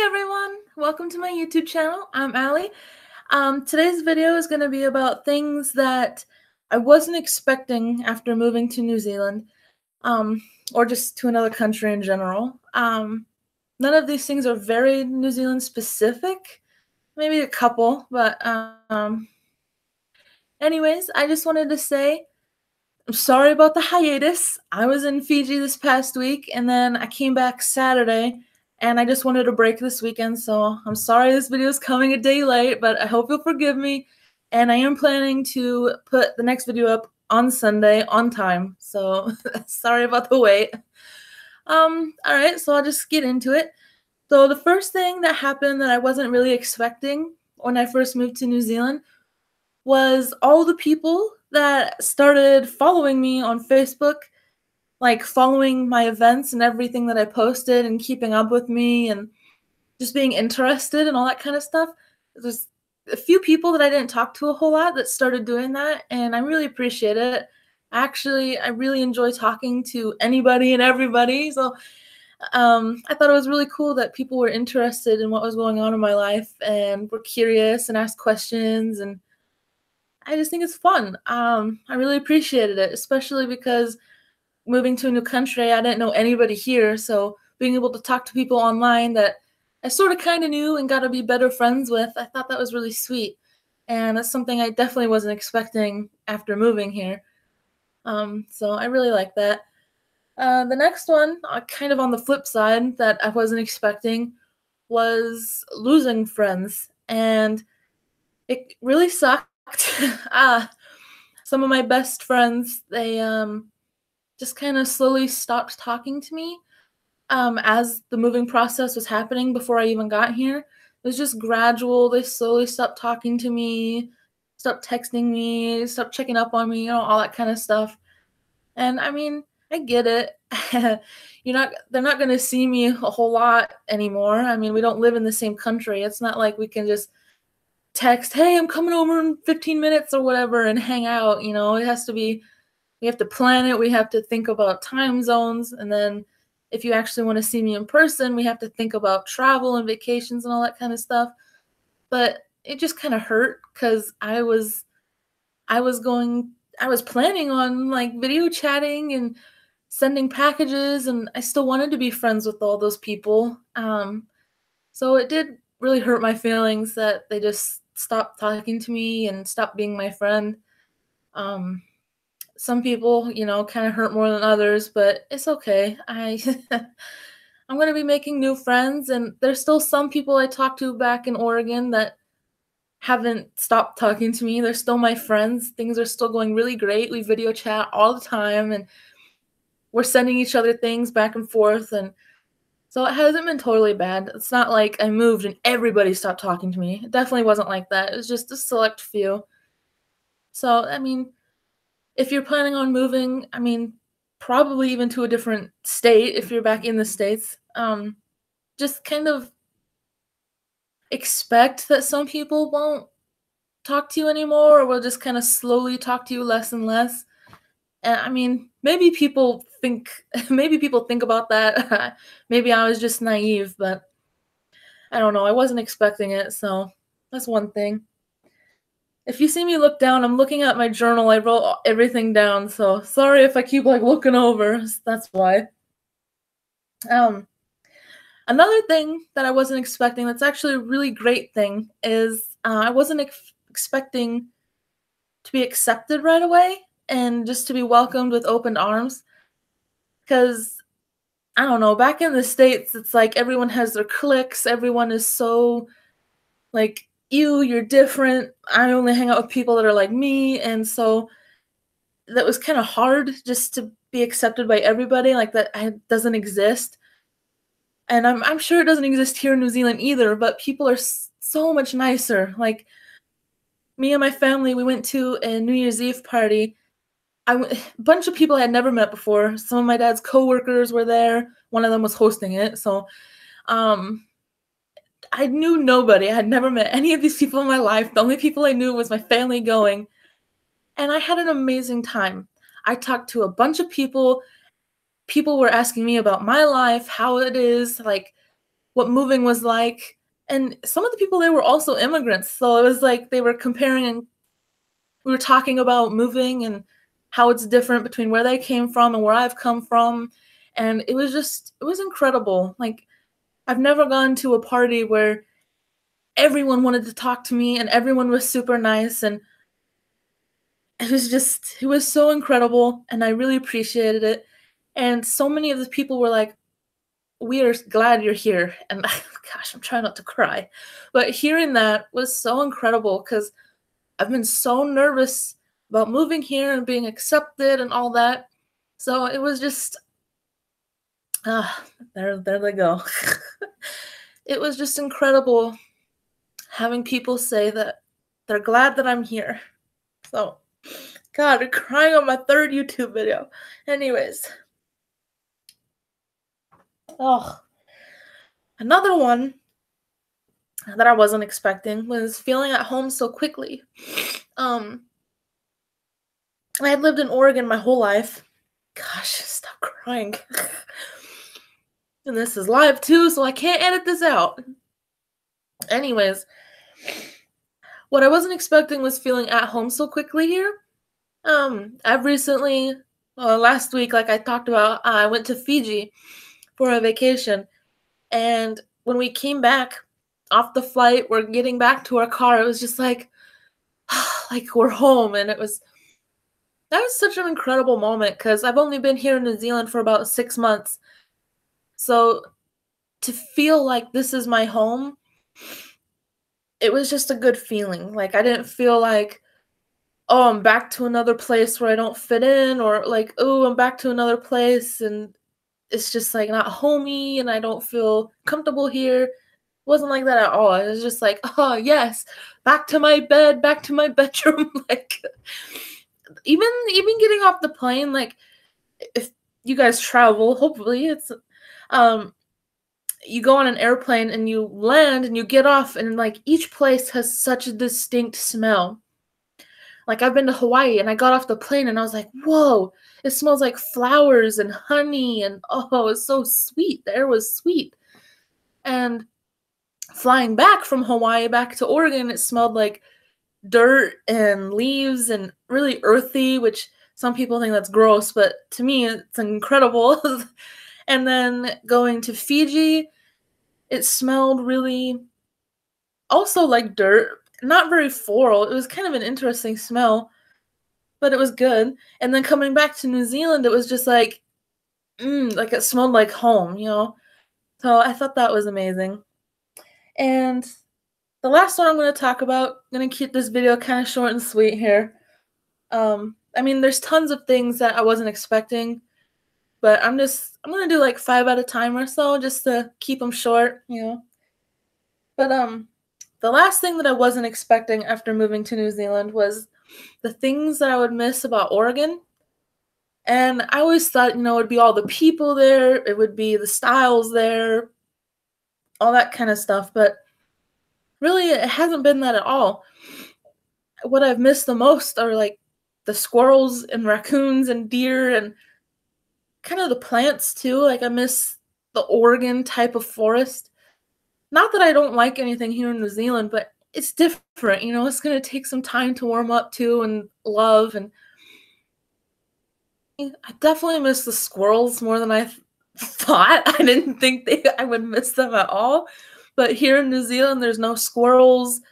everyone, welcome to my YouTube channel. I'm Allie. Today's video is going to be about things that I wasn't expecting after moving to New Zealand, or just to another country in general. None of these things are very New Zealand specific, maybe a couple, but anyways, I just wanted to say I'm sorry about the hiatus. I was in Fiji this past week, and then I came back Saturday, and I just wanted a break this weekend, so I'm sorry this video is coming a day late, but I hope you'll forgive me, and I am planning to put the next video up on Sunday on time, so sorry about the wait. Alright, so I'll just get into it. So the first thing that happened that I wasn't really expecting when I first moved to New Zealand was all the people that started following me on Facebook, like following my events and everything that I posted and keeping up with me and just being interested and all that kind of stuff. There's a few people that I didn't talk to a whole lot that started doing that, and I really appreciate it. Actually, I really enjoy talking to anybody and everybody, so I thought it was really cool that people were interested in what was going on in my life and were curious and asked questions, and I just think it's fun. I really appreciated it, especially because moving to a new country, I didn't know anybody here, so being able to talk to people online that I sort of kind of knew and got to be better friends with, I thought that was really sweet. And that's something I definitely wasn't expecting after moving here. So I really like that. The next one, kind of on the flip side, that I wasn't expecting was losing friends. And it really sucked. Some of my best friends, they just kind of slowly stopped talking to me as the moving process was happening before I even got here. It was just gradual. They slowly stopped talking to me, stopped texting me, stopped checking up on me, all that kind of stuff. And I mean, I get it. They're not going to see me a whole lot anymore. I mean, we don't live in the same country. It's not like we can just text, "Hey, I'm coming over in 15 minutes or whatever," and hang out. It has to be, we have to plan it. We have to think about time zones. And then if you actually want to see me in person, we have to think about travel and vacations and all that kind of stuff. But it just kind of hurt because I was planning on like video chatting and sending packages, and I still wanted to be friends with all those people. So it did really hurt my feelings that they just stopped talking to me and stopped being my friend. Some people, kind of hurt more than others, but it's okay. I'm going to be making new friends, and there's still some people I talk to back in Oregon that haven't stopped talking to me. They're still my friends. Things are still going really great. We video chat all the time, and we're sending each other things back and forth, and so it hasn't been totally bad. It's not like I moved and everybody stopped talking to me. It definitely wasn't like that. It was just a select few. So, I mean, if you're planning on moving, I mean, probably even to a different state if you're back in the States, just kind of expect that some people won't talk to you anymore, or will just kind of slowly talk to you less and less. And I mean, maybe people think maybe people think about that. Maybe I was just naive, but I don't know. I wasn't expecting it, so that's one thing. If you see me look down, I'm looking at my journal. I wrote everything down, so sorry if I keep like looking over. That's why. Another thing that I wasn't expecting, that's actually a really great thing, is I wasn't expecting to be accepted right away and just to be welcomed with open arms. Because, I don't know, back in the States, it's like everyone has their cliques. Everyone is so like, you're different. I only hang out with people that are like me. And so that was kind of hard just to be accepted by everybody. Like that doesn't exist. And I'm sure it doesn't exist here in New Zealand either, but people are so much nicer. Like me and my family, we went to a New Year's Eve party. A bunch of people I had never met before. Some of my dad's coworkers were there. One of them was hosting it. So I knew nobody. I had never met any of these people in my life. The only people I knew was my family going. And I had an amazing time. I talked to a bunch of people. People were asking me about my life, how it is, like what moving was like. And some of the people there were also immigrants. So it was like they were comparing, and we were talking about moving and how it's different between where they came from and where I've come from. And it was incredible. Like, I've never gone to a party where everyone wanted to talk to me and everyone was super nice, and it was so incredible, and I really appreciated it. And so many of the people were like, "We are glad you're here." And gosh, I'm trying not to cry. But hearing that was so incredible because I've been so nervous about moving here and being accepted and all that. So it was just ah, there they go. It was just incredible having people say that they're glad that I'm here. So, God, I'm crying on my third YouTube video. Anyways. Oh, another one that I wasn't expecting was feeling at home so quickly. Um, I had lived in Oregon my whole life. Gosh, stop crying. And this is live too, so I can't edit this out. Anyways, what I wasn't expecting was feeling at home so quickly here. I've recently, last week, like I talked about, I went to Fiji for a vacation, and when we came back off the flight, we're getting back to our car. It was just like, like we're home, and that was such an incredible moment because I've only been here in New Zealand for about 6 months. So to feel like this is my home, it was just a good feeling. Like I didn't feel like, oh, I'm back to another place where I don't fit in, or like, oh, I'm back to another place and it's just like not homey and I don't feel comfortable here. It wasn't like that at all. It was just like, oh yes, back to my bed, back to my bedroom. Like even getting off the plane, like if you guys travel, hopefully it's you go on an airplane and you land and you get off and like each place has such a distinct smell. Like I've been to Hawaii and I got off the plane and I was like, whoa, it smells like flowers and honey and oh, it's so sweet. The air was sweet. And flying back from Hawaii back to Oregon, it smelled like dirt and leaves and really earthy, which some people think that's gross, but to me it's incredible. And then going to Fiji, it smelled really also like dirt, not very floral. It was kind of an interesting smell, but it was good. And then coming back to New Zealand, it was just like, like it smelled like home, you know? So I thought that was amazing. And the last one I'm going to talk about, I'm going to keep this video kind of short and sweet here. I mean, there's tons of things that I wasn't expecting, but I'm going to do like 5 at a time or so just to keep them short, you know? But the last thing that I wasn't expecting after moving to New Zealand was the things that I would miss about Oregon. And I always thought, you know, it would be all the people there, it would be the styles there, all that kind of stuff. But really, it hasn't been that at all. What I've missed the most are like the squirrels and raccoons and deer and kind of the plants too. Like I miss the Oregon type of forest. Not that I don't like anything here in New Zealand, but it's different, you know, it's going to take some time to warm up to and love. And I definitely miss the squirrels more than I thought. I didn't think I would miss them at all. But here in New Zealand, there's no squirrels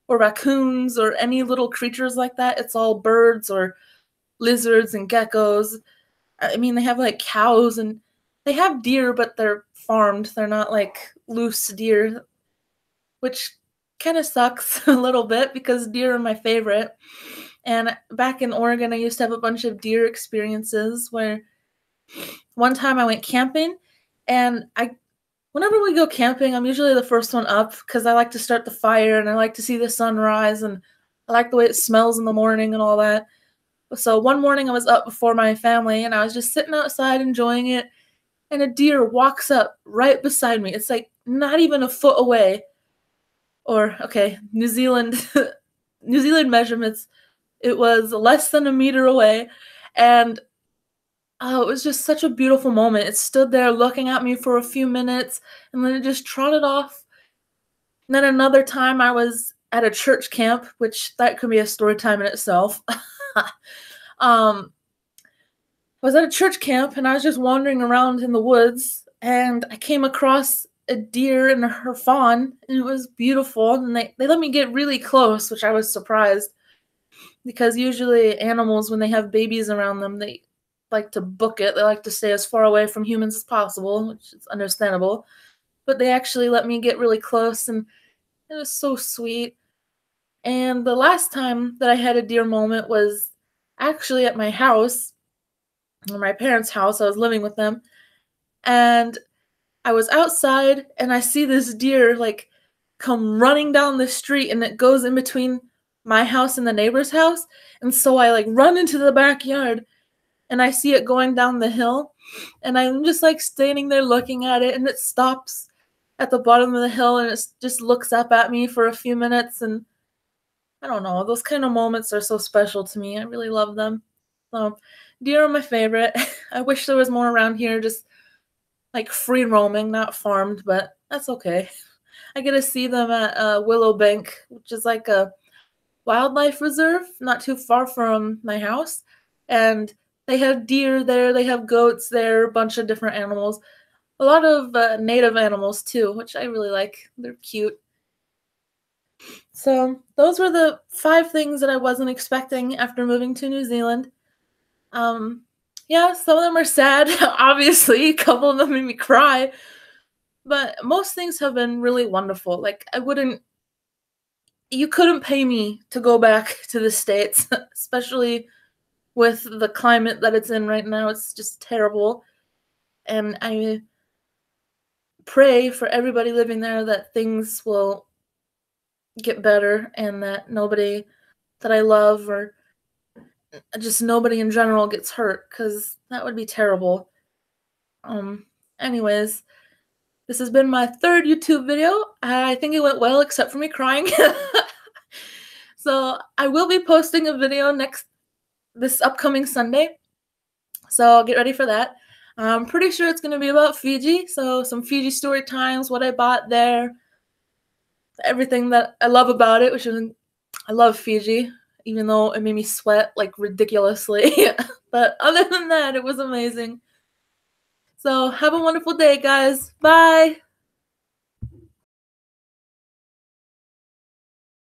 or raccoons or any little creatures like that. It's all birds or lizards and geckos. I mean, they have like cows and they have deer, but they're farmed. They're not like loose deer, which kind of sucks a little bit because deer are my favorite. And back in Oregon, I used to have a bunch of deer experiences where one time I went camping and whenever we go camping, I'm usually the first one up because I like to start the fire and I like to see the sunrise and I like the way it smells in the morning and all that. So one morning I was up before my family and I was just sitting outside enjoying it and a deer walks up right beside me. It's like not even a foot away. Or, okay, New Zealand measurements, it was less than a meter away. And Oh, it was just such a beautiful moment. It stood there looking at me for a few minutes, and then it just trotted off. And then another time I was at a church camp, which that could be a story time in itself. um, I was at a church camp and I was just wandering around in the woods and I came across a deer and her fawn and it was beautiful and they let me get really close, which I was surprised because usually animals when they have babies around them, they like to book it. They like to stay as far away from humans as possible, which is understandable. But they actually let me get really close and it was so sweet. And the last time that I had a deer moment was actually at my house, or my parents' house. I was living with them, and I was outside, and I see this deer like come running down the street, and it goes in between my house and the neighbor's house. And so I like run into the backyard, and I see it going down the hill, and I'm just like standing there looking at it, and it stops at the bottom of the hill, and it just looks up at me for a few minutes, and I don't know. Those kind of moments are so special to me. I really love them. So, deer are my favorite. I wish there was more around here, just like free roaming, not farmed, but that's okay. I get to see them at Willow Bank, which is like a wildlife reserve not too far from my house. And they have deer there, they have goats there, a bunch of different animals. A lot of native animals too, which I really like. They're cute. So those were the 5 things that I wasn't expecting after moving to New Zealand. Um, yeah, some of them are sad, obviously. A couple of them made me cry. But most things have been really wonderful. Like, you couldn't pay me to go back to the States, especially with the climate that it's in right now. It's just terrible. And I pray for everybody living there that things will get better and that nobody that I love or just nobody in general gets hurt because that would be terrible. Um, anyways, this has been my 3rd YouTube video. I think it went well except for me crying. So I will be posting a video this upcoming Sunday. So get ready for that. I'm pretty sure it's going to be about Fiji. So some Fiji story times, what I bought there, everything that I love about it, which is I love Fiji, even though it made me sweat like ridiculously. But other than that, it was amazing. So have a wonderful day, guys. Bye.